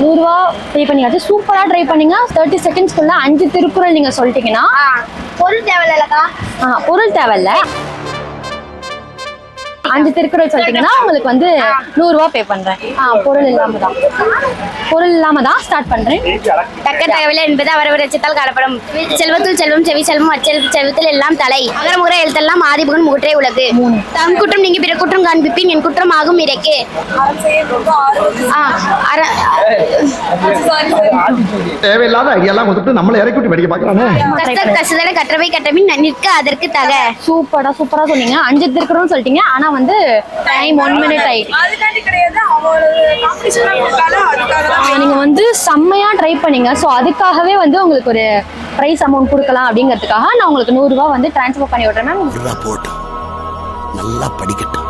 100 ரூபா பே பண்ணியாச்சு. சூப்பரா ட்ரை பண்ணீங்க. 30 செகண்ட்ஸ்க்குள்ள 5 திருக்குறள் நீங்க சொல்லிட்டீங்கன்னா பொருள் தேவையில்லக்கா. பொருள் தேவையில்ல. 5 திருக்குறள் சொல்லிட்டீங்கன்னா உங்களுக்கு வந்து 100 ரூபா பே பண்றேன். பொருள் இல்லாம தான் ஸ்டார்ட் பண்றேன். தக்க தகவல் என்பது அவரவர் எச்சத்தால் காணப்படும். செல்வத்துள் செல்வம், செவி செல்வம், செல்வத்தில் எல்லாம் தலை. அகர முகர எழுத்தெல்லாம் ஆதிபகன் முகற்றே உலகு. தம் குற்றம் நீங்கி பிற குற்றம் காண்பிப்பின் என் குற்றம் ஆகும் இறைக்கு. தேவையில்லாத ஐடியாலாம் கொடுத்துட்டு நம்மள இறக்கி விட்டு படிக்க பார்க்கறானே. கஷ்டத்தட கற்றவை கற்றபின் நிற்க அதற்கு தக. சூப்பரா சொன்னீங்க. 5 திருக்குறள்னு சொல்லிட்டீங்க. ஆனா வந்து டைம் 1 மினிட் ஆயிடுச்சு. அதுக்காண்டி கிடையாது, நீங்க வந்து செம்மையா ட்ரை பண்ணீங்க. ஸோ அதுக்காகவே வந்து உங்களுக்கு ஒரு ப்ரைஸ் அமௌண்ட் கொடுக்கலாம் அப்படிங்கிறதுக்காக நான் உங்களுக்கு 100 ரூபா வந்து ட்ரான்ஸ்ஃபர் பண்ணி விட்றேன் மேம். போட்டு நல்லா படிக்கட்டும்.